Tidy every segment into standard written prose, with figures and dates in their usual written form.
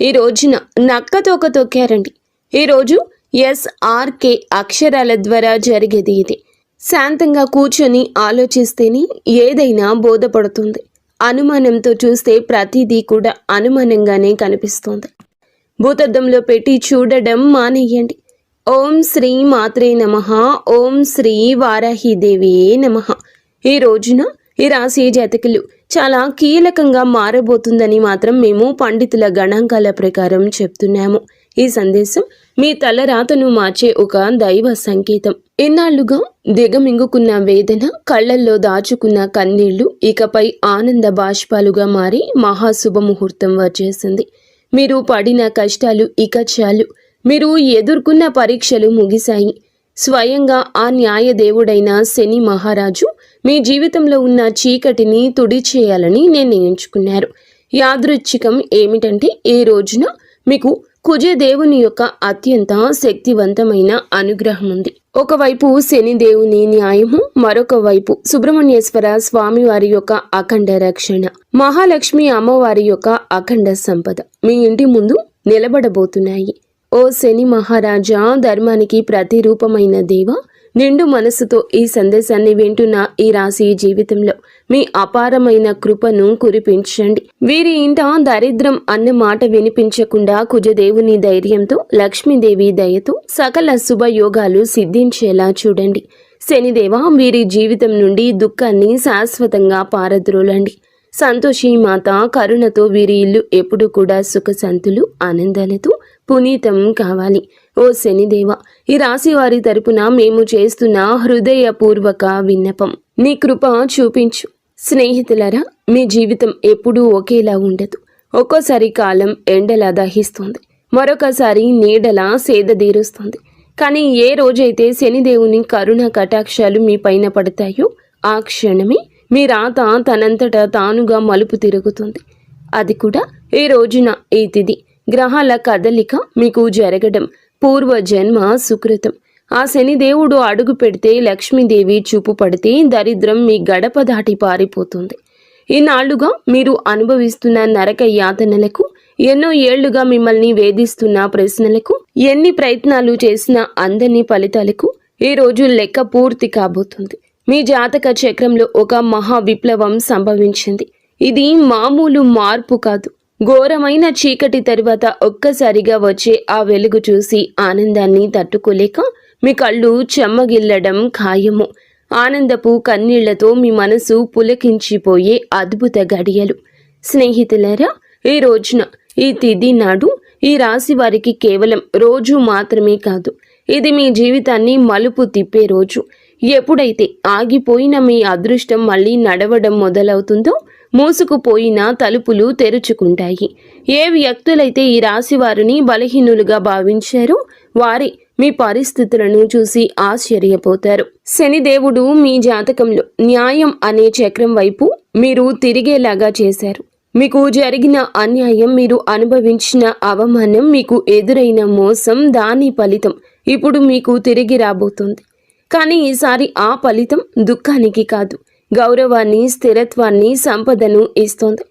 ఈ రోజున నక్కతోక తొక్కారండి. ఈరోజు SRK అక్షరాల ద్వారా జరిగేది ఇది. శాంతంగా కూర్చొని ఆలోచిస్తేనే ఏదైనా బోధపడుతుంది. అనుమానంతో చూస్తే ప్రతిదీ కూడా అనుమానంగానే కనిపిస్తుంది. భూతద్దంలో పెట్టి చూడడం మానేయండి. ఓం శ్రీ మాత్రే నమః. ఓం శ్రీ వారాహిదేవి నమః. ఈ రోజున ఈ రాశి జాతకులు చాలా కీలకంగా మారబోతుందని మాత్రం మేము పండితుల గణాంకాల ప్రకారం చెప్తున్నాము. ఈ సందేశం మీ తలరాతను మార్చే ఒక దైవ సంకేతం. ఇన్నాళ్లుగా దిగమింగుకున్న వేదన, కళ్లల్లో దాచుకున్న కన్నీళ్లు ఇకపై ఆనంద బాష్పాలుగా మారి మహాశుభముహూర్తం వచ్చేసింది. మీరు పడిన కష్టాలు ఇక చాలు. మీరు ఎదుర్కొన్న పరీక్షలు ముగిశాయి. స్వయంగా ఆ న్యాయదేవుడైన శని మహారాజు మీ జీవితంలో ఉన్న చీకటిని తుడిచేయాలని నిర్ణయించుకున్నారు. యాదృచ్ఛికం ఏమిటంటే ఈ రోజున మీకు కుజదేవుని యొక్క అత్యంత శక్తివంతమైన అనుగ్రహం ఉంది. ఒకవైపు శనిదేవుని న్యాయము, మరొక వైపు సుబ్రహ్మణ్యేశ్వర స్వామి వారి యొక్క అఖండ రక్షణ, మహాలక్ష్మి అమ్మవారి యొక్క అఖండ సంపద మీ ఇంటి ముందు నిలబడబోతున్నాయి. ఓ శని మహారాజా, ధర్మానికి ప్రతిరూపమైన దేవ, నిండు మనసుతో ఈ సందేశాన్ని వింటున్న ఈ రాశి జీవితంలో మీ అపారమైన కృపను కురిపించండి. వీరి ఇంట దరిద్రం అన్న మాట వినిపించకుండా కుజదేవుని ధైర్యంతో, లక్ష్మీదేవి దయతో సకల శుభయోగాలు సిద్ధించేలా చూడండి. శనిదేవ, వీరి జీవితం నుండి దుఃఖాన్ని శాశ్వతంగా పారద్రోలండి. సంతోషి మాత కరుణతో వీరి ఇల్లు ఎప్పుడు కూడా సుఖశాంతులు, ఆనందాలతో పునీతం కావాలి. ఓ శనిదేవ, ఈ రాశి వారి తరపున మేము చేస్తున్న హృదయపూర్వక విన్నపం, నీ కృప చూపించు. స్నేహితులరా, మీ జీవితం ఎప్పుడూ ఒకేలా ఉండదు. ఒక్కోసారి కాలం ఎండలా దహిస్తుంది, మరొకసారి నీడలా సేదదీరుస్తుంది. కానీ ఏ రోజైతే శనిదేవుని కరుణ కటాక్షాలు మీ పైన పడతాయో ఆ క్షణమే మీ రాత తనంతటా తానుగా మలుపు తిరుగుతుంది. అది కూడా ఈ రోజున, ఈ తిథి, గ్రహాల కదలిక మీకు జరగడం పూర్వజన్మ సుకృతం. ఆ శనిదేవుడు అడుగు పెడితే, లక్ష్మీదేవి చూపు పడితే దరిద్రం మీ గడప దాటి పారిపోతుంది. ఈనాళ్లుగా మీరు అనుభవిస్తున్న నరక యాతనలకు, ఎన్నో ఏళ్లుగా మిమ్మల్ని వేధిస్తున్న ప్రశ్నలకు, ఎన్ని ప్రయత్నాలు చేసినా అందని ఫలితాలకు ఈ రోజు లెక్క పూర్తి కాబోతుంది. మీ జాతక చక్రంలో ఒక మహా విప్లవం సంభవించింది. ఇది మామూలు మార్పు కాదు. ఘోరమైన చీకటి తరువాత ఒక్కసారిగా వచ్చే ఆ వెలుగు చూసి ఆనందాన్ని తట్టుకోలేక మీ కళ్ళు చెమ్మగిల్లడం ఖాయము. ఆనందపు కన్నీళ్లతో మీ మనసు పులకించిపోయే అద్భుత గడియలు. స్నేహితులారా, ఈ రోజున, ఈ తిథి నాడు ఈ రాశి వారికి కేవలం రోజు మాత్రమే కాదు, ఇది మీ జీవితాన్ని మలుపు తిప్పే రోజు. ఎప్పుడైతే ఆగిపోయిన మీ అదృష్టం మళ్ళీ నడవడం మొదలవుతుందో, మూసుకుపోయిన తలుపులు తెరుచుకుంటాయి. ఏ వ్యక్తులైతే ఈ రాశి వారిని బలహీనులుగా భావించారో వారి మీ పరిస్థితులను చూసి ఆశ్చర్యపోతారు. శనిదేవుడు మీ జాతకంలో న్యాయం అనే చక్రం వైపు మీరు తిరిగేలాగా చేశారు. మీకు జరిగిన అన్యాయం, మీరు అనుభవించిన అవమానం, మీకు ఎదురైన మోసం, దాని ఫలితం ఇప్పుడు మీకు తిరిగి రాబోతుంది. కానీ ఈసారి ఆ ఫలితం దుఃఖానికి కాదు, గౌరవాన్ని, స్థిరత్వాన్ని, సంపదను ఇస్తోంది.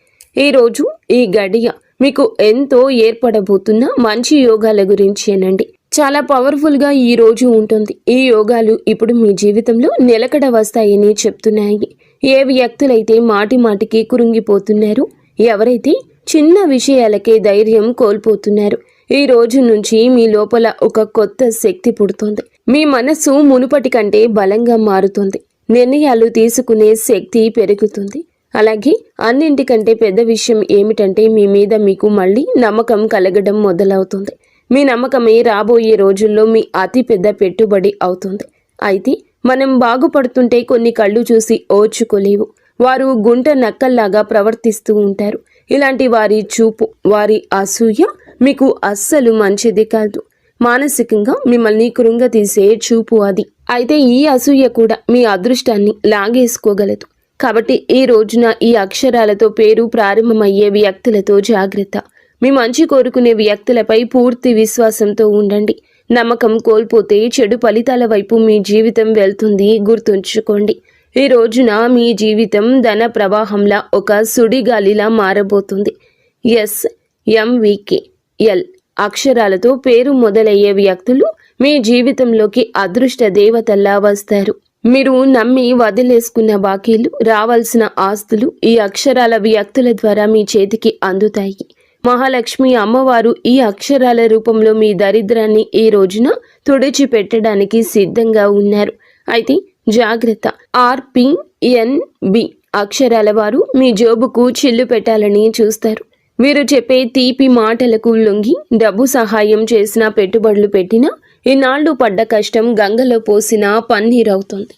ఈరోజు, ఈ గడియ మీకు ఎంతో ఏర్పడబోతున్న మంచి యోగాల గురించేనండి. చాలా పవర్ఫుల్గా ఈ రోజు ఉంటుంది. ఈ యోగాలు ఇప్పుడు మీ జీవితంలో నిలకడ వస్తాయని చెప్తున్నాయి. ఏ వ్యక్తులైతే మాటి మాటికి కురుంగిపోతున్నారు, ఎవరైతే చిన్న విషయాలకే ధైర్యం కోల్పోతున్నారు, ఈ రోజు నుంచి మీ లోపల ఒక కొత్త శక్తి పుడుతోంది. మీ మనసు మునుపటి కంటే బలంగా మారుతుంది. నిర్ణయాలు తీసుకునే శక్తి పెరుగుతుంది. అలాగే అన్నింటికంటే పెద్ద విషయం ఏమిటంటే మీ మీద మీకు మళ్ళీ నమ్మకం కలగడం మొదలవుతుంది. మీ నమ్మకమే రాబోయే రోజుల్లో మీ అతి పెద్ద పెట్టుబడి అవుతుంది. అయితే మనం బాగుపడుతుంటే కొన్ని కళ్ళు చూసి ఓర్చుకోలేవు. వారు గుంట నక్కల్లాగా ప్రవర్తిస్తూ ఉంటారు. ఇలాంటి వారి చూపు, వారి అసూయ మీకు అస్సలు మంచిది కాదు. మానసికంగా మిమ్మల్ని కృంగతీసే చూపు అది. అయితే ఈ అసూయ కూడా మీ అదృష్టాన్ని లాగేసుకోగలదు. కాబట్టి ఈ రోజున ఈ అక్షరాలతో పేరు ప్రారంభమయ్యే వ్యక్తులతో జాగ్రత్త. మీ మంచి కోరుకునే వ్యక్తులపై పూర్తి విశ్వాసంతో ఉండండి. నమ్మకం కోల్పోతే చెడు ఫలితాల వైపు మీ జీవితం వెళ్తుంది, గుర్తుంచుకోండి. ఈ రోజున మీ జీవితం ధన ప్రవాహంలా ఒక సుడిగాలిలా మారబోతుంది. MVK ఎల్ అక్షరాలతో పేరు మొదలయ్యే వ్యక్తులు మీ జీవితంలోకి అదృష్ట దేవతల్లా వస్తారు. మీరు నమ్మి వదిలేసుకున్న బాకీలు, రావాల్సిన ఆస్తులు ఈ అక్షరాల వ్యక్తుల ద్వారా మీ చేతికి అందుతాయి. మహాలక్ష్మి అమ్మవారు ఈ అక్షరాల రూపంలో మీ దరిద్రాన్ని ఈ రోజున తుడిచిపెట్టడానికి సిద్ధంగా ఉన్నారు. అయితే జాగ్రత్త, RPNB అక్షరాల వారు మీ జోబుకు చిల్లు పెట్టాలని చూస్తారు. వీరు చెప్పే తీపి మాటలకు లొంగి డబ్బు సహాయం చేసినా, పెట్టుబడులు పెట్టినా ఇన్నాళ్లు పడ్డ కష్టం గంగలో పోసిన పన్నీరవుతుంది.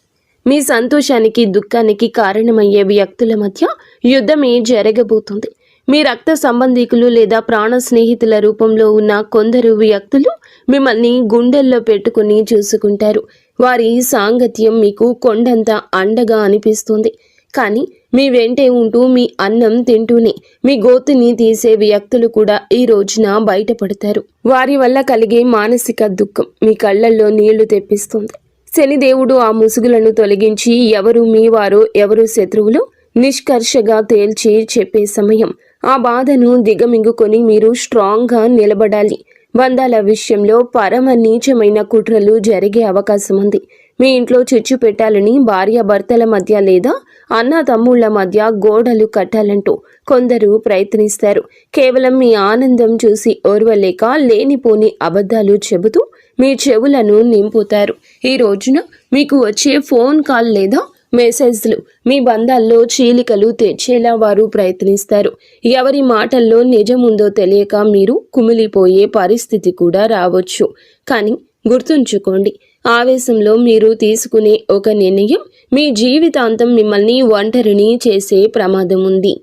మీ సంతోషానికి, దుఃఖానికి కారణమయ్యే వ్యక్తుల మధ్య యుద్ధమే జరగబోతుంది. మీ రక్త సంబంధికులు లేదా ప్రాణ స్నేహితుల రూపంలో ఉన్న కొందరు వ్యక్తులు మిమ్మల్ని గుండెల్లో పెట్టుకుని చూసుకుంటారు. వారి సాంగత్యం మీకు కొండంత అండగా అనిపిస్తుంది. కానీ మీ వెంటే ఉంటూ మీ అన్నం తింటూనే మీ గోతిని తీసే వ్యక్తులు కూడా ఈ రోజున బయటపడతారు. వారి వల్ల కలిగే మానసిక దుఃఖం మీ కళ్ళల్లో నీళ్లు తెప్పిస్తుంది. శనిదేవుడు ఆ ముసుగులను తొలగించి ఎవరు మీ వారో, ఎవరు శత్రువులో నిష్కర్షగా తేల్చి చెప్పే సమయం. ఆ బాధను దిగమింగుకొని మీరు స్ట్రాంగ్గా నిలబడాలి. బంధాల విషయంలో పరమ నీచమైన కుట్రలు జరిగే అవకాశం ఉంది. మీ ఇంట్లో చిచ్చు పెట్టాలని భార్యాభర్తల మధ్య లేదా అన్న తమ్ముళ్ల మధ్య గోడలు కట్టాలంటూ కొందరు ప్రయత్నిస్తారు. కేవలం మీ ఆనందం చూసి ఓర్వలేక లేనిపోని అబద్ధాలు చెబుతూ మీ చెవులను నింపుతారు. ఈ రోజున మీకు వచ్చే ఫోన్ కాల్ లేదా మెసేజ్లు మీ బంధాల్లో చీలికలు తెచ్చేలా వారు ప్రయత్నిస్తారు. ఎవరి మాటల్లో నిజముందో తెలియక మీరు కుమిలిపోయే పరిస్థితి కూడా రావచ్చు. కానీ గుర్తుంచుకోండి, ఆవేశంలో మీరు తీసుకునే ఒక నిర్ణయం మీ జీవితాంతం మిమ్మల్ని ఒంటరిని చేసే ప్రమాదం ఉంది.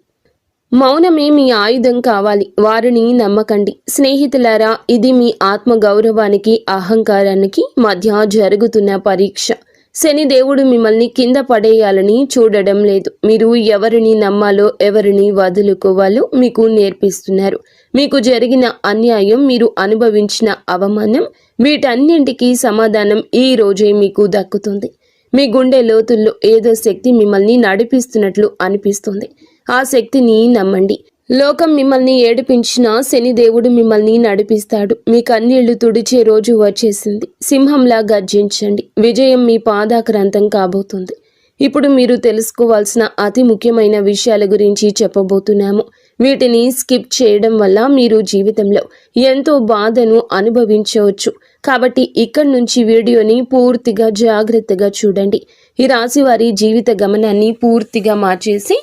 మౌనమే మీ ఆయుధం కావాలి. వారిని నమ్మకండి. స్నేహితులారా, ఇది మీ ఆత్మగౌరవానికి, అహంకారానికి మధ్య జరుగుతున్న పరీక్ష. శనిదేవుడు మిమ్మల్ని కింద పడేయాలని చూడడం లేదు. మీరు ఎవరిని నమ్మాలో, ఎవరిని వదులుకోవాలో మీకు నేర్పిస్తున్నారు. మీకు జరిగిన అన్యాయం, మీరు అనుభవించిన అవమానం, వీటన్నింటికీ సమాధానం ఈ రోజే మీకు దక్కుతుంది. మీ గుండె లోతుల్లో ఏదో శక్తి మిమ్మల్ని నడిపిస్తున్నట్లు అనిపిస్తుంది. ఆ శక్తిని నమ్మండి. లోకం మిమ్మల్ని ఏడిపించినా శనిదేవుడు మిమ్మల్ని నడిపిస్తాడు. మీ కన్నీళ్లు తుడిచే రోజు వచ్చేసింది. సింహంలా గర్జించండి. విజయం మీ పాదాక్రాంతం కాబోతుంది. ఇప్పుడు మీరు తెలుసుకోవాల్సిన అతి ముఖ్యమైన విషయాల గురించి చెప్పబోతున్నాము. వీటిని స్కిప్ చేయడం వల్ల మీరు జీవితంలో ఎంతో బాధను అనుభవించవచ్చు. కాబట్టి ఇక్కడి నుంచి వీడియోని పూర్తిగా జాగ్రత్తగా చూడండి. ఈ రాశి వారి జీవిత గమనాన్ని పూర్తిగా మార్చేసి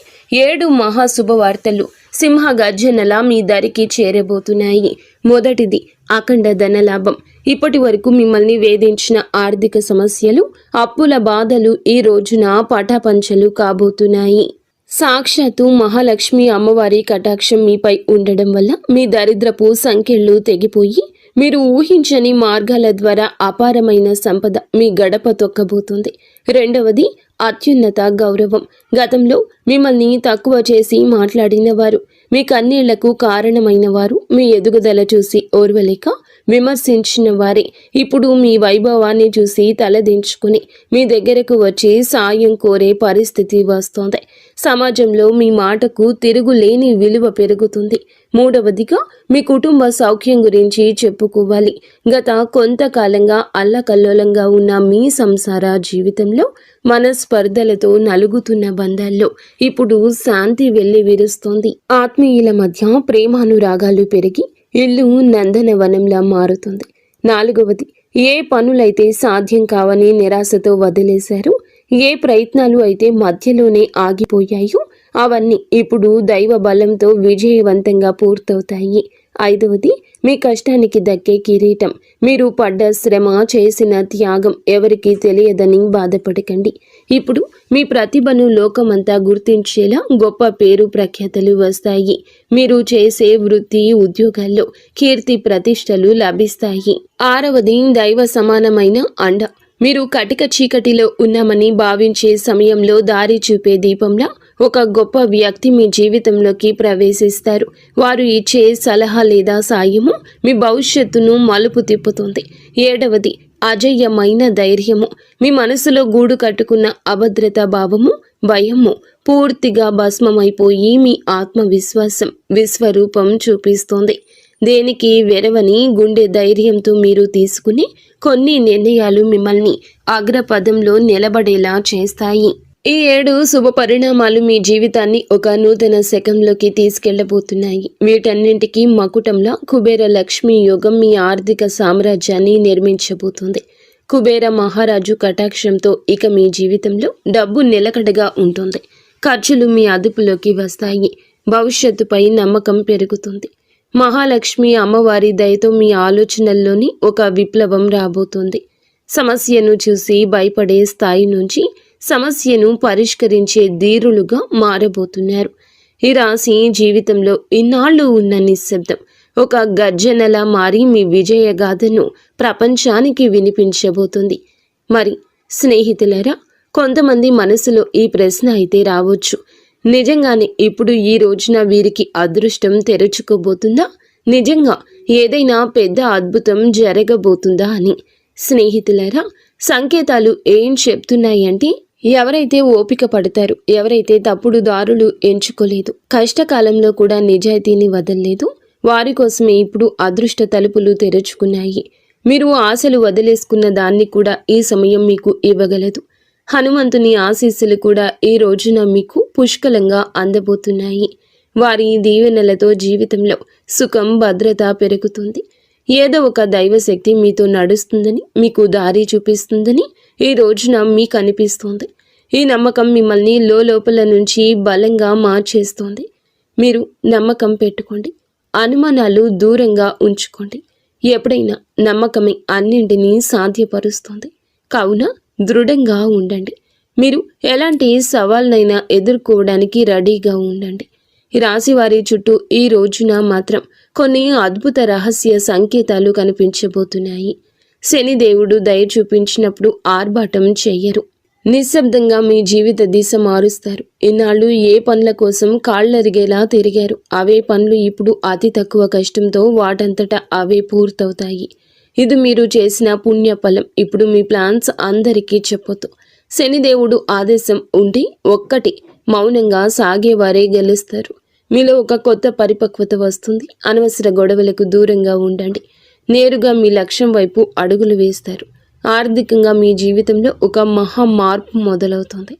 7 మహాశుభవార్తలు సింహ గర్జనలా మీ దరికి చేరబోతున్నాయి. మొదటిది అఖండ ధనలాభం. ఇప్పటి వరకు మిమ్మల్ని వేధించిన ఆర్థిక సమస్యలు, అప్పుల బాధలు ఈ రోజున పటాపంచలు కాబోతున్నాయి. సాక్షాత్తు మహాలక్ష్మి అమ్మవారి కటాక్షం మీపై ఉండడం వల్ల మీ దరిద్రపు సంఖ్యలు తెగిపోయి మీరు ఊహించని మార్గాల ద్వారా అపారమైన సంపద మీ గడప తొక్కబోతుంది. రెండవది అత్యున్నత గౌరవం. గతంలో మిమ్మల్ని తక్కువ చేసి మాట్లాడిన వారు, మీ కన్నీళ్లకు కారణమైన వారు, మీ ఎదుగుదల చూసి ఓర్వలేక విమర్శించిన వారే ఇప్పుడు మీ వైభవాన్ని చూసి తలదించుకుని మీ దగ్గరకు వచ్చి సాయం కోరే పరిస్థితి వస్తోంది. సమాజంలో మీ మాటకు తిరుగులేని విలువ పెరుగుతుంది. మూడవదిగా మీ కుటుంబ సౌఖ్యం గురించి చెప్పుకోవాలి. గత కొంతకాలంగా అల్లకల్లోలంగా ఉన్న మీ సంసార జీవితంలో మనస్పర్ధలతో నలుగుతున్న బంధాల్లో ఇప్పుడు శాంతి వెళ్లి విరుస్తోంది. ఆత్మీయుల మధ్య ప్రేమానురాగాలు పెరిగి ఇల్లు నందనవనంలా మారుతుంది. నాలుగవది, ఏ పనులైతే సాధ్యం కావని నిరాశతో వదిలేశారో, ఏ ప్రయత్నాలు అయితే మధ్యలోనే ఆగిపోయాయో అవన్నీ ఇప్పుడు దైవ బలంతో విజయవంతంగా పూర్తవుతాయి. ఐదవది, మీ కష్టానికి దక్కే కిరీటం. మీరు పడ్డ శ్రమ, చేసిన త్యాగం ఎవరికీ తెలియదని బాధపడకండి. ఇప్పుడు మీ ప్రతిభను లోకమంతా గుర్తించేలా గొప్ప పేరు ప్రఖ్యాతలు వస్తాయి. మీరు చేసే వృత్తి, ఉద్యోగాల్లో కీర్తి ప్రతిష్టలు లభిస్తాయి. ఆరవది, దైవ సమానమైన అండ. మీరు కటిక చీకటిలో ఉన్నామని భావించే సమయంలో దారి చూపే దీపంలా ఒక గొప్ప వ్యక్తి మీ జీవితంలోకి ప్రవేశిస్తారు. వారు ఇచ్చే సలహా లేదా సాయము మీ భవిష్యత్తును మలుపు తిప్పుతుంది. ఏడవది, అజయ్యమైన ధైర్యము. మీ మనసులో గూడు కట్టుకున్న అభద్రతా భావము, భయము పూర్తిగా భస్మమైపోయి మీ ఆత్మవిశ్వాసం విశ్వరూపం చూపిస్తుంది. దేనికి వెరవని గుండె ధైర్యంతో మీరు తీసుకుని కొన్ని నిర్ణయాలు మిమ్మల్ని అగ్రపదంలో నిలబడేలా చేస్తాయి. ఈ 7 శుభ పరిణామాలు మీ జీవితాన్ని ఒక నూతన శకంలోకి తీసుకెళ్లబోతున్నాయి. వీటన్నింటికీ మకుటంలా కుబేర లక్ష్మీ యోగం మీ ఆర్థిక సామ్రాజ్యాన్ని నిర్మించబోతుంది. కుబేర మహారాజు కటాక్షంతో ఇక మీ జీవితంలో డబ్బు నిలకడగా ఉంటుంది. ఖర్చులు మీ అదుపులోకి వస్తాయి. భవిష్యత్తుపై నమ్మకం పెరుగుతుంది. మహాలక్ష్మి అమ్మవారి దయతో మీ ఆలోచనల్లోని ఒక విప్లవం రాబోతుంది. సమస్యను చూసి భయపడే స్థాయి నుంచి సమస్యను పరిష్కరించే ధీరులుగా మారబోతున్నారు. ఈ రాశి జీవితంలో ఇన్నాళ్ళు ఉన్న నిశ్శబ్దం ఒక గర్జనలా మారి మీ విజయగాథను ప్రపంచానికి వినిపించబోతుంది. మరి స్నేహితులారా, కొంతమంది మనసులో ఈ ప్రశ్న అయితే రావచ్చు, నిజంగానే ఇప్పుడు ఈ రోజున వీరికి అదృష్టం తెరుచుకోబోతుందా? నిజంగా ఏదైనా పెద్ద అద్భుతం జరగబోతుందా అని. స్నేహితులారా, సంకేతాలు ఏం చెప్తున్నాయంటే, ఎవరైతే ఓపిక పడతారు, ఎవరైతే తప్పుడు దారులు ఎంచుకోలేదు, కష్టకాలంలో కూడా నిజాయితీని వదలలేదు, వారి కోసమే ఇప్పుడు అదృష్ట తలుపులు తెరుచుకున్నాయి. మీరు ఆశలు వదిలేసుకున్న దాన్ని కూడా ఈ సమయం మీకు ఇవ్వగలదు. హనుమంతుని ఆశీస్సులు కూడా ఈ రోజున మీకు పుష్కలంగా అందబోతున్నాయి. వారి దీవెనలతో జీవితంలో సుఖం, భద్రత పెరుగుతుంది. ఏదో ఒక దైవశక్తి మీతో నడుస్తుందని, మీకు దారి చూపిస్తుందని ఈ రోజున మీకు అనిపిస్తుంది. ఈ నమ్మకం మిమ్మల్ని లోపల నుంచి బలంగా మార్చేస్తుంది. మీరు నమ్మకం పెట్టుకోండి. అనుమానాలు దూరంగా ఉంచుకోండి. ఎప్పుడైనా నమ్మకమే అన్నింటినీ సాధ్యపరుస్తుంది. కావున దృఢంగా ఉండండి. మీరు ఎలాంటి సవాళ్ళనైనా ఎదుర్కోవడానికి రెడీగా ఉండండి. ఈ రాశి వారి చుట్టూ ఈ రోజున మాత్రం కొన్ని అద్భుత రహస్య సంకేతాలు కనిపించబోతున్నాయి. శనిదేవుడు దయ చూపించినప్పుడు ఆర్భాటం చెయ్యరు. నిశ్శబ్దంగా మీ జీవిత దిశ మారుస్తారు. ఇన్నాళ్ళు ఏ పనుల కోసం కాళ్ళరిగేలా తిరిగారు, అవే పనులు ఇప్పుడు అతి తక్కువ కష్టంతో వాటంతటా అవే పూర్తవుతాయి. ఇది మీరు చేసిన పుణ్యఫలం. ఇప్పుడు మీ ప్లాన్స్ అందరికీ చెప్పొద్దు. శనిదేవుడు ఆదేశం ఉండి ఒక్కటి మౌనంగా సాగేవారే గెలుస్తారు. మీలో ఒక కొత్త పరిపక్వత వస్తుంది. అనవసర గొడవలకు దూరంగా ఉండండి. నేరుగా మీ లక్ష్యం వైపు అడుగులు వేస్తారు. ఆర్థికంగా మీ జీవితంలో ఒక మహా మార్పు మొదలవుతుంది.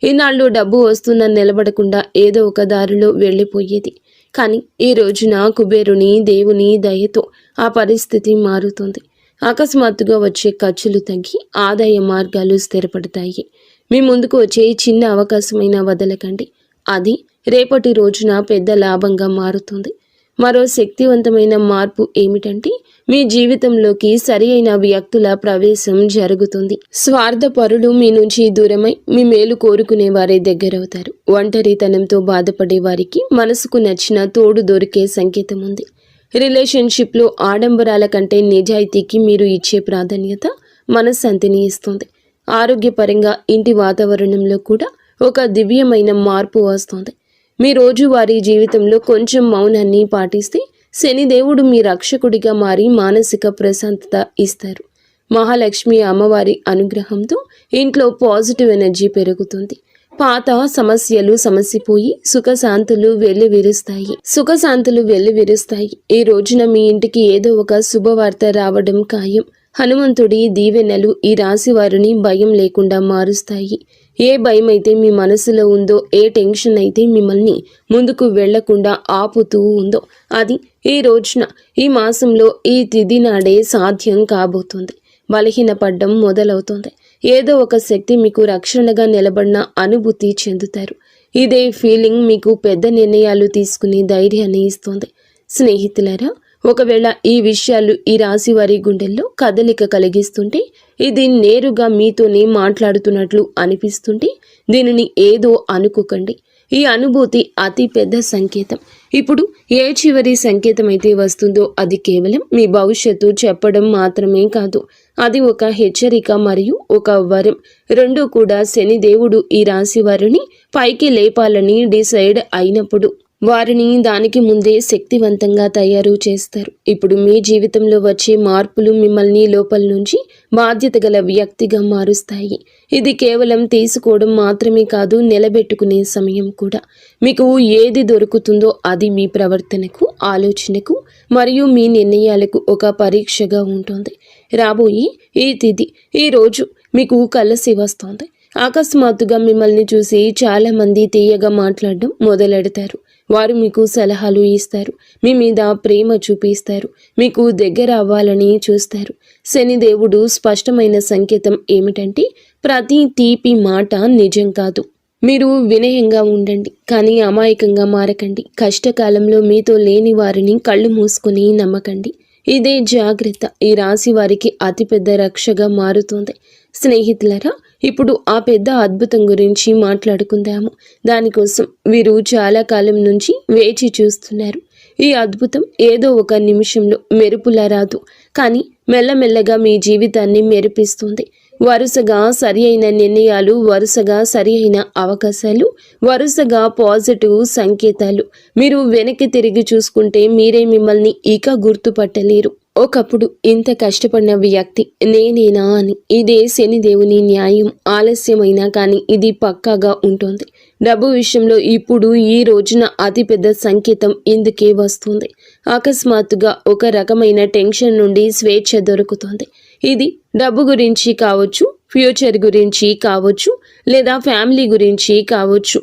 ఈనాళ్ళు డబ్బు వస్తున్న నిలబడకుండా ఏదో ఒక దారిలో వెళ్ళిపోయేది. కానీ ఈ రోజున కుబేరుని దేవుని దయతో ఆ పరిస్థితి మారుతుంది. అకస్మాత్తుగా వచ్చే ఖర్చులు తగ్గి ఆదాయ మార్గాలు స్థిరపడతాయి. మీ ముందుకు వచ్చే చిన్న అవకాశమైనా వదలకండి. అది రేపటి రోజున పెద్ద లాభంగా మారుతుంది. మరో శక్తివంతమైన మార్పు ఏమిటంటే, మీ జీవితంలోకి సరి అయిన వ్యక్తుల ప్రవేశం జరుగుతుంది. స్వార్థపరులు మీ నుంచి దూరమై మీ మేలు కోరుకునే వారే దగ్గరవుతారు. ఒంటరితనంతో బాధపడే వారికి మనసుకు నచ్చిన తోడు దొరికే సంకేతం ఉంది. రిలేషన్షిప్లో ఆడంబరాల కంటే నిజాయితీకి మీరు ఇచ్చే ప్రాధాన్యత మనశ్శాంతిని ఇస్తుంది. ఆరోగ్యపరంగా ఇంటి వాతావరణంలో కూడా ఒక దివ్యమైన మార్పు వస్తుంది. మీ రోజువారీ జీవితంలో కొంచెం మౌనాన్ని పాటిస్తే శనిదేవుడు మీ రక్షకుడిగా మారి మానసిక ప్రశాంతత ఇస్తారు. మహాలక్ష్మి అమ్మవారి అనుగ్రహంతో ఇంట్లో పాజిటివ్ ఎనర్జీ పెరుగుతుంది. పాత సమస్యలు సమసిపోయి సుఖశాంతులు వెల్లివిరుస్తాయి. ఈ రోజున మీ ఇంటికి ఏదో ఒక శుభవార్త రావడం ఖాయం. హనుమంతుడి దీవెనలు ఈ రాశి వారిని భయం లేకుండా మారుస్తాయి. ఏ భయం అయితే మీ మనసులో ఉందో, ఏ టెన్షన్ అయితే మిమ్మల్ని ముందుకు వెళ్లకుండా ఆపుతూ ఉందో, అది ఈ రోజున, ఈ మాసంలో, ఈ తిథి నాడే సాధ్యం కాబోతుంది. బలహీనపడ్డం మొదలవుతుంది. ఏదో ఒక శక్తి మీకు రక్షణగా నిలబడిన అనుభూతి చెందుతారు. ఇదే ఫీలింగ్ మీకు పెద్ద నిర్ణయాలు తీసుకునే ధైర్యాన్ని ఇస్తుంది. స్నేహితులారా, ఒకవేళ ఈ విషయాలు ఈ రాశి వారి గుండెల్లో కదలిక కలిగిస్తుంటే, ఇది నేరుగా మీతోనే మాట్లాడుతున్నట్లు అనిపిస్తుంటే, దీనిని ఏదో అనుకోకండి. ఈ అనుభూతి అతి పెద్ద సంకేతం. ఇప్పుడు ఏ చివరి సంకేతం అయితే వస్తుందో అది కేవలం మీ భవిష్యత్తు చెప్పడం మాత్రమే కాదు. అది ఒక హెచ్చరిక మరియు ఒక వరం. రెండూ కూడా శనిదేవుడు ఈ రాశి వారిని పైకి లేపాలని డిసైడ్ అయినప్పుడు వారిని దానికి ముందే శక్తివంతంగా తయారు చేస్తారు. ఇప్పుడు మీ జీవితంలో వచ్చే మార్పులు మిమ్మల్ని లోపల నుంచి బాధ్యత గల వ్యక్తిగా మారుస్తాయి. ఇది కేవలం తీసుకోవడం మాత్రమే కాదు, నిలబెట్టుకునే సమయం కూడా. మీకు ఏది దొరుకుతుందో అది మీ ప్రవర్తనకు, ఆలోచనకు మరియు మీ నిర్ణయాలకు ఒక పరీక్షగా ఉంటుంది. రాబోయే ఈ తిథి, ఈ రోజు మీకు కలిసి వస్తుంది. అకస్మాత్తుగా మిమ్మల్ని చూసి చాలామంది తీయగా మాట్లాడడం మొదలెడతారు. వారు మీకు సలహాలు ఇస్తారు, మీ మీద ప్రేమ చూపిస్తారు, మీకు దగ్గర అవ్వాలని చూస్తారు. శనిదేవుడు స్పష్టమైన సంకేతం ఏమిటంటే, ప్రతి తీపి మాట నిజం కాదు. మీరు వినయంగా ఉండండి, కానీ అమాయకంగా మారకండి. కష్టకాలంలో మీతో లేని వారిని కళ్ళు మూసుకుని నమ్మకండి. ఇదే జాగ్రత్త ఈ రాశి వారికి అతిపెద్ద రక్షగా మారుతుంది. స్నేహితులరా, ఇప్పుడు ఆ పెద్ద అద్భుతం గురించి మాట్లాడుకుందాము. దానికోసం వీరు చాలా కాలం నుంచి వేచి చూస్తున్నారు. ఈ అద్భుతం ఏదో ఒక నిమిషంలో మెరుపులా రాదు, కానీ మెల్లమెల్లగా మీ జీవితాన్ని మెరిపిస్తుంది. వరుసగా సరి అయిన నిర్ణయాలు, వరుసగా సరి అయిన అవకాశాలు, వరుసగా పాజిటివ్ సంకేతాలు. మీరు వెనక్కి తిరిగి చూసుకుంటే మీరే మిమ్మల్ని ఇక గుర్తుపట్టలేరు. ఒకప్పుడు ఇంత కష్టపడిన వ్యక్తి నేనేనా అని. ఇదే శనిదేవుని న్యాయం. ఆలస్యమైనా కానీ ఇది పక్కాగా ఉంటుంది. డబ్బు విషయంలో ఇప్పుడు ఈ రోజున అతిపెద్ద సంకేతం ఇందుకే వస్తుంది. అకస్మాత్తుగా ఒక రకమైన టెన్షన్ నుండి స్వేచ్ఛ దొరుకుతుంది. ఇది డబ్బు గురించి కావచ్చు, ఫ్యూచర్ గురించి కావచ్చు, లేదా ఫ్యామిలీ గురించి కావచ్చు.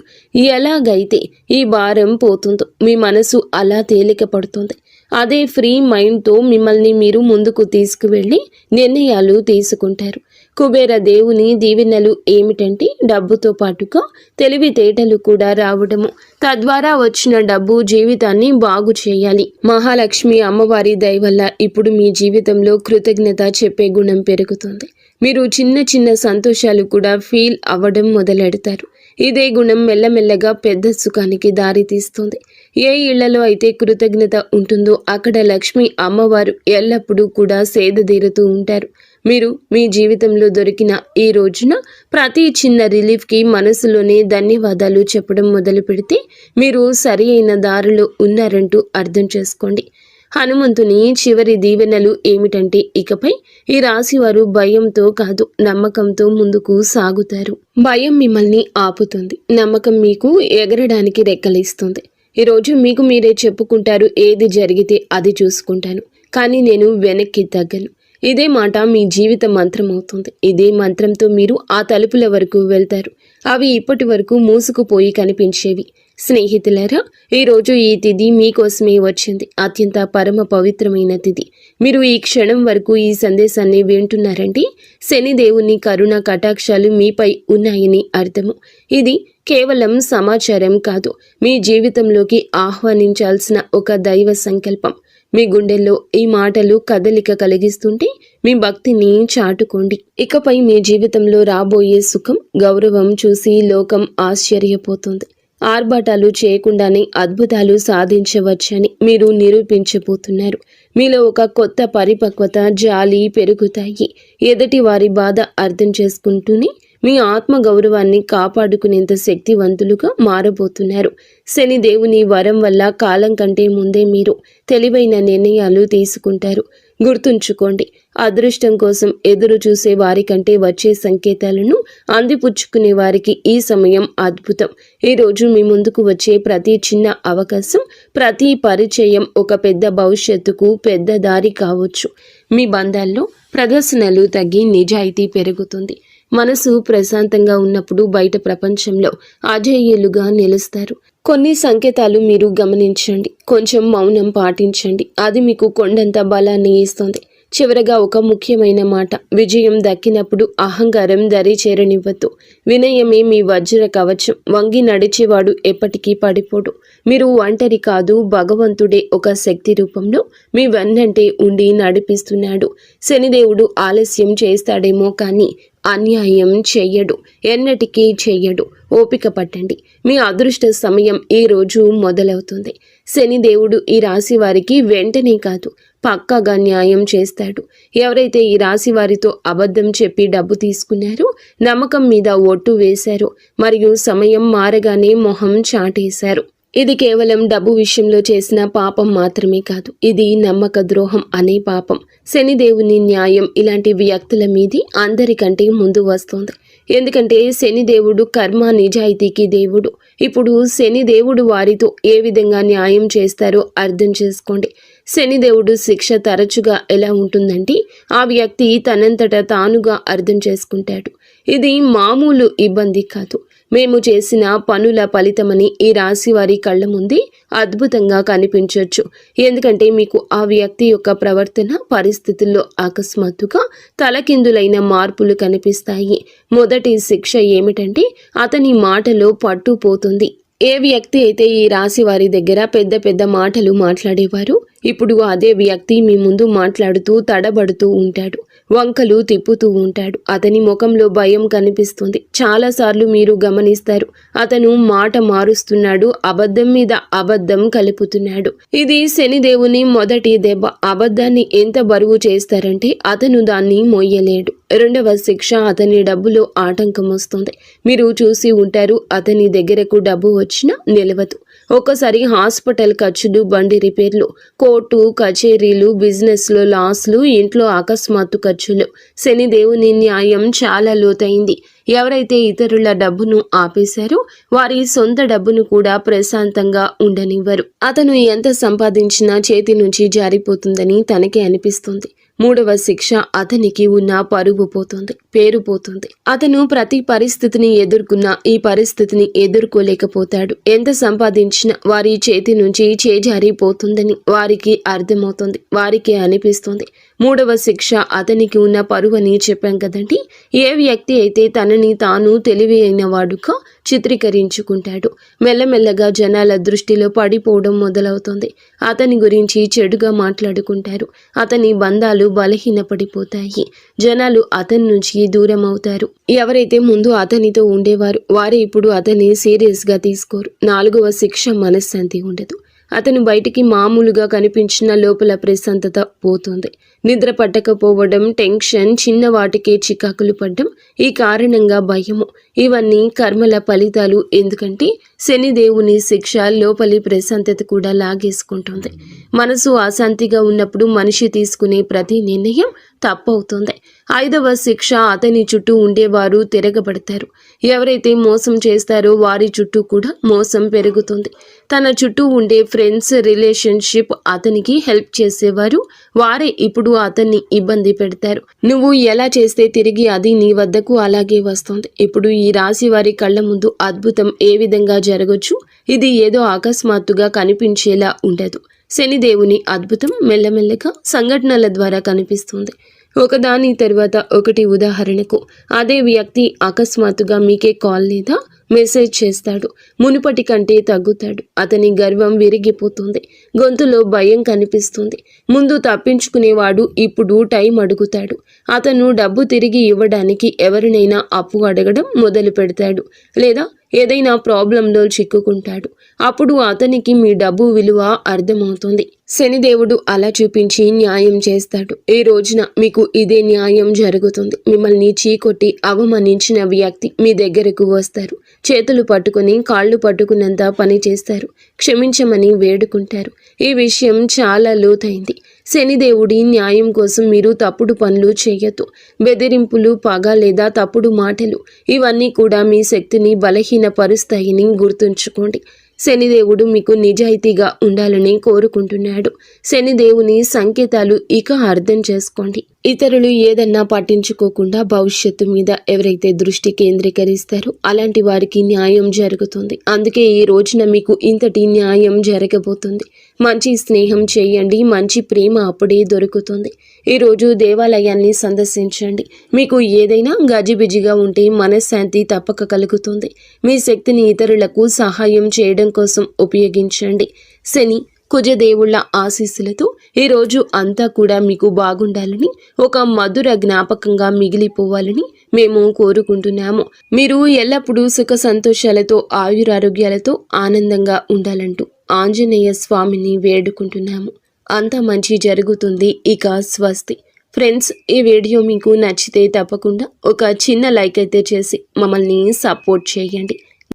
ఎలాగైతే ఈ భారం పోతుందో మీ మనసు అలా తేలిక పడుతుంది. అదే ఫ్రీ మైండ్తో మిమ్మల్ని మీరు ముందుకు తీసుకువెళ్ళి నిర్ణయాలు తీసుకుంటారు. కుబేర దేవుని దీవెనలు ఏమిటంటే, డబ్బుతో పాటుగా తెలివితేటలు కూడా రావడము. తద్వారా వచ్చిన డబ్బు జీవితాన్ని బాగు చేయాలి. మహాలక్ష్మి అమ్మవారి దయ వల్ల ఇప్పుడు మీ జీవితంలో కృతజ్ఞత చెప్పే గుణం పెరుగుతుంది. మీరు చిన్న చిన్న సంతోషాలు కూడా ఫీల్ అవ్వడం మొదలెడతారు. ఇదే గుణం మెల్లమెల్లగా పెద్ద సుఖానికి దారి తీస్తుంది. ఏ ఇళ్లలో అయితే కృతజ్ఞత ఉంటుందో అక్కడ లక్ష్మి అమ్మవారు ఎల్లప్పుడూ కూడా సేదతీరుతూ ఉంటారు. మీరు మీ జీవితంలో దొరికిన ఈ రోజున ప్రతి చిన్న రిలీఫ్కి మనసులోనే ధన్యవాదాలు చెప్పడం మొదలు పెడితే మీరు సరి అయిన దారిలో ఉన్నారంటూ అర్థం చేసుకోండి. హనుమంతుని చివరి దీవెనలు ఏమిటంటే, ఇకపై ఈ రాశివారు భయంతో కాదు, నమ్మకంతో ముందుకు సాగుతారు. భయం మిమ్మల్ని ఆపుతుంది, నమ్మకం మీకు ఎగరడానికి రెక్కలిస్తుంది. ఈరోజు మీకు మీరే చెప్పుకుంటారు, ఏది జరిగితే అది చూసుకుంటాను, కానీ నేను వెనక్కి తగ్గను. ఇదే మాట మీ జీవిత మంత్రం అవుతుంది. ఇదే మంత్రంతో మీరు ఆ తలుపుల వరకు వెళ్తారు. అవి ఇప్పటి వరకు మూసుకుపోయి కనిపించేవి. స్నేహితులారా, ఈరోజు ఈ తిథి మీకోసమే వచ్చింది. అత్యంత పరమ పవిత్రమైన తిథి. మీరు ఈ క్షణం వరకు ఈ సందేశాన్ని వింటున్నారంటే శనిదేవుని కరుణ కటాక్షాలు మీపై ఉన్నాయని అర్థము. ఇది కేవలం సమాచారం కాదు, మీ జీవితంలోకి ఆహ్వానించాల్సిన ఒక దైవ సంకల్పం. మీ గుండెల్లో ఈ మాటలు కదలిక కలిగిస్తుంటే మీ భక్తిని చాటుకోండి. ఇకపై మీ జీవితంలో రాబోయే సుఖం, గౌరవం చూసి లోకం ఆశ్చర్యపోతుంది. ఆర్భాటాలు చేయకుండానే అద్భుతాలు సాధించవచ్చని మీరు నిరూపించబోతున్నారు. మీలో ఒక కొత్త పరిపక్వత, జాలి పెరుగుతాయి. ఎదుటి వారి బాధ అర్థం చేసుకుంటూనే మీ ఆత్మ గౌరవాన్ని కాపాడుకునేంత శక్తివంతులుగా మారబోతున్నారు. శని దేవుని వరం వల్ల కాలం కంటే ముందే మీరు తెలివైన నిర్ణయాలు తీసుకుంటారు. గుర్తుంచుకోండి, అదృష్టం కోసం ఎదురు చూసే వారికంటే వచ్చే సంకేతాలను అందిపుచ్చుకునే వారికి ఈ సమయం అద్భుతం. ఈరోజు మీ ముందుకు వచ్చే ప్రతి చిన్న అవకాశం, ప్రతి పరిచయం ఒక పెద్ద భవిష్యత్తుకు పెద్ద దారి కావచ్చు. మీ బంధాల్లో ప్రదర్శనలు తగ్గి నిజాయితీ పెరుగుతుంది. మనసు ప్రశాంతంగా ఉన్నప్పుడు బయట ప్రపంచంలో అజేయులుగా నిలుస్తారు. కొన్ని సంకేతాలు మీరు గమనించండి, కొంచెం మౌనం పాటించండి. అది మీకు కొండంత బలాన్ని ఇస్తుంది. చివరగా ఒక ముఖ్యమైన మాట, విజయం దక్కినప్పుడు అహంకారం దరి చేరనివ్వద్దు. వినయమే మీ వజ్ర కవచం. వంగి నడిచేవాడు ఎప్పటికీ పడిపోడు. మీరు ఒంటరి కాదు, భగవంతుడే ఒక శక్తి రూపంలో మీ వెన్నంటే ఉండి నడిపిస్తున్నాడు. శనిదేవుడు ఆలస్యం చేస్తాడేమో కానీ అన్యాయం చెయ్యడు, ఎన్నటికీ చెయ్యడు. ఓపిక పట్టండి, మీ అదృష్ట సమయం ఈ రోజు మొదలవుతుంది. శనిదేవుడు ఈ రాశి వారికి వెంటనే కాదు, పక్కాగా న్యాయం చేస్తాడు. ఎవరైతే ఈ రాశి వారితో అబద్ధం చెప్పి డబ్బు తీసుకున్నారో, నమ్మకం మీద ఒట్టు వేశారో, మరియు సమయం మారగానే మొహం చాటేశారు, ఇది కేవలం డబ్బు విషయంలో చేసిన పాపం మాత్రమే కాదు, ఇది నమ్మక ద్రోహం అనే పాపం. శనిదేవుని న్యాయం ఇలాంటి వ్యక్తుల మీది అందరికంటే ముందు వస్తుంది. ఎందుకంటే శనిదేవుడు కర్మ నిజాయితీకి దేవుడు. ఇప్పుడు శనిదేవుడు వారితో ఏ విధంగా న్యాయం చేస్తారో అర్థం చేసుకోండి. శనిదేవుడు శిక్ష తరచుగా ఎలా ఉంటుందంటే ఆ వ్యక్తి తనంతట తానుగా అర్థం చేసుకుంటాడు. ఇది మామూలు ఇబ్బంది కాదు, మేము చేసిన పనుల ఫలితమని ఈ రాశి వారి కళ్ళ ముందే అద్భుతంగా కనిపించవచ్చు. ఎందుకంటే మీకు ఆ వ్యక్తి యొక్క ప్రవర్తన పరిస్థితుల్లో అకస్మాత్తుగా తలకిందులైన మార్పులు కనిపిస్తాయి. మొదటి శిక్ష ఏమిటంటే అతని మాటలో పట్టు పోతుంది. ఏ వ్యక్తి అయితే ఈ రాశి వారి దగ్గర పెద్ద పెద్ద మాటలు మాట్లాడేవారు, ఇప్పుడు అదే వ్యక్తి మీ ముందు మాట్లాడుతూ తడబడుతూ ఉంటాడు, వంకలు తిప్పుతూ ఉంటాడు. అతని ముఖంలో భయం కనిపిస్తుంది. చాలాసార్లు మీరు గమనిస్తారు, అతను మాట మారుస్తున్నాడు, అబద్ధం మీద అబద్ధం కలుపుతున్నాడు. ఇది శనిదేవుని మొదటి దెబ్బ. అబద్ధాన్ని ఎంత బరువు చేస్తారంటే అతను దాన్ని మోయలేడు. రెండవ శిక్ష, అతని డబ్బులో ఆటంకం వస్తుంది. మీరు చూసి ఉంటారు, అతని దగ్గరకు డబ్బు వచ్చినా నిలవదు. ఒక్కసారి హాస్పిటల్ ఖర్చులు, బండి రిపేర్లు, కోర్టు కచేరీలు, బిజినెస్లో లాస్లు, ఇంట్లో అకస్మాత్తు ఖర్చులు. శనిదేవుని న్యాయం చాలా లోతైంది. ఎవరైతే ఇతరుల డబ్బును ఆపేశారో వారి సొంత డబ్బును కూడా ప్రశాంతంగా ఉండనివ్వరు. అతను ఎంత సంపాదించినా చేతి నుంచి జారిపోతుందని తనకే అనిపిస్తుంది. మూడవ శిక్ష, అతనికి ఉన్న పరువు పోతుంది, పేరు పోతుంది. అతను ప్రతి పరిస్థితిని ఎదుర్కొన్నా ఈ పరిస్థితిని ఎదుర్కోలేకపోతాడు. ఎంత సంపాదించినా వారి చేతి నుంచి చేజారిపోతుందని వారికి అర్థమవుతుంది, వారికి అనిపిస్తుంది. మూడవ శిక్ష, అతనికి ఉన్న పరువు అని చెప్పాం కదండి. ఏ వ్యక్తి అయితే తనని తాను తెలివి అయిన వాడుగా చిత్రీకరించుకుంటాడు, మెల్లమెల్లగా జనాల దృష్టిలో పడిపోవడం మొదలవుతుంది. అతని గురించి చెడుగా మాట్లాడుకుంటారు. అతని బంధాలు బలహీనపడిపోతాయి. జనాలు అతని నుంచి దూరం అవుతారు. ఎవరైతే ముందు అతనితో ఉండేవారు వారే ఇప్పుడు అతన్ని సీరియస్గా తీసుకోరు. నాలుగవ శిక్ష, మనశ్శాంతి ఉండదు. అతను బయటికి మామూలుగా కనిపించిన లోపల ప్రశాంతత పోతుంది. నిద్ర పట్టకపోవడం, టెన్షన్, చిన్న వాటికే చికాకులు పడ్డం, ఈ కారణంగా భయము, ఇవన్నీ కర్మల ఫలితాలు. ఎందుకంటే శనిదేవుని శిక్ష లోపలి ప్రశాంతత కూడా లాగేసుకుంటుంది. మనసు అశాంతిగా ఉన్నప్పుడు మనిషి తీసుకునే ప్రతి నిర్ణయం తప్పవుతుంది. ఐదవ శిక్ష, అతని చుట్టూ ఉండేవారు తిరగబడతారు. ఎవరైతే మోసం చేస్తారో వారి చుట్టూ కూడా మోసం పెరుగుతుంది. తన చుట్టూ ఉండే ఫ్రెండ్స్, రిలేషన్షిప్, అతనికి హెల్ప్ చేసేవారు వారే ఇప్పుడు అతన్ని ఇబ్బంది పెడతారు. నువ్వు ఎలా చేస్తే తిరిగి అది నీ వద్దకు అలాగే వస్తుంది. ఇప్పుడు ఈ రాశి వారి కళ్ళ ముందు అద్భుతం ఏ విధంగా జరగచ్చు, ఇది ఏదో అకస్మాత్తుగా కనిపించేలా ఉండదు. శనిదేవుని అద్భుతం మెల్లమెల్లగా సంఘటనల ద్వారా కనిపిస్తుంది. ఒకదాని తర్వాత ఒకటి. ఉదాహరణకు అదే వ్యక్తి అకస్మాత్తుగా మీకే కాల్ లేదా మెసేజ్ చేస్తాడు. మునుపటి కంటే తగ్గుతాడు. అతని గర్వం విరిగిపోతుంది. గొంతులో భయం కనిపిస్తుంది. ముందు తప్పించుకునేవాడు ఇప్పుడు టైం అడుగుతాడు. అతను డబ్బు తిరిగి ఇవ్వడానికి ఎవరినైనా అప్పు అడగడం మొదలు పెడతాడు, లేదా ఏదైనా ప్రాబ్లంలో చిక్కుకుంటాడు. అప్పుడు అతనికి మీ డబ్బు విలువ అర్థమవుతుంది. శనిదేవుడు అలా చూపించి న్యాయం చేస్తాడు. ఈ రోజున మీకు ఇదే న్యాయం జరుగుతుంది. మిమ్మల్ని చీకొట్టి అవమానించిన వ్యక్తి మీ దగ్గరకు వస్తారు. చేతులు పట్టుకుని కాళ్ళు పట్టుకున్నంత పని చేస్తారు. క్షమించమని వేడుకుంటారు. ఈ విషయం చాలా లోతైంది. శనిదేవుడి న్యాయం కోసం మీరు తప్పుడు పనులు చేయొద్దు. బెదిరింపులు, పగ లేదా తప్పుడు మాటలు, ఇవన్నీ కూడా మీ శక్తిని బలహీనపరుస్తాయని గుర్తుంచుకోండి. శనిదేవుడు మీకు నిజాయితీగా ఉండాలని కోరుకుంటున్నాడు. శనిదేవుని సంకేతాలు ఇక అర్థం చేసుకోండి. ఇతరులు ఏదన్నా పట్టించుకోకుండా భవిష్యత్తు మీద ఎవరైతే దృష్టి కేంద్రీకరిస్తారో అలాంటి వారికి న్యాయం జరుగుతుంది. అందుకే ఈ రోజున మీకు ఇంతటి న్యాయం జరగబోతుంది. మంచి స్నేహం చేయండి, మంచి ప్రేమ అప్పుడే దొరుకుతుంది. ఈరోజు దేవాలయాన్ని సందర్శించండి. మీకు ఏదైనా గజిబిజిగా ఉంటే మనశ్శాంతి తప్పక కలుగుతుంది. మీ శక్తిని ఇతరులకు సహాయం చేయడం కోసం ఉపయోగించండి. శని, కుజదేవుళ్ల ఆశీస్సులతో ఈరోజు అంతా కూడా మీకు బాగుండాలని, ఒక మధుర జ్ఞాపకంగా మిగిలిపోవాలని మేము కోరుకుంటున్నాము. మీరు ఎల్లప్పుడూ సుఖ సంతోషాలతో, ఆయురారోగ్యాలతో ఆనందంగా ఉండాలంటూ ఆంజనేయ స్వామిని వేడుకుంటున్నాము. అంతా మంచి జరుగుతుంది. ఇక స్వస్తి. ఫ్రెండ్స్, ఈ వీడియో మీకు నచ్చితే తప్పకుండా ఒక చిన్న లైక్ అయితే చేసి మమ్మల్ని సపోర్ట్ చేయండి.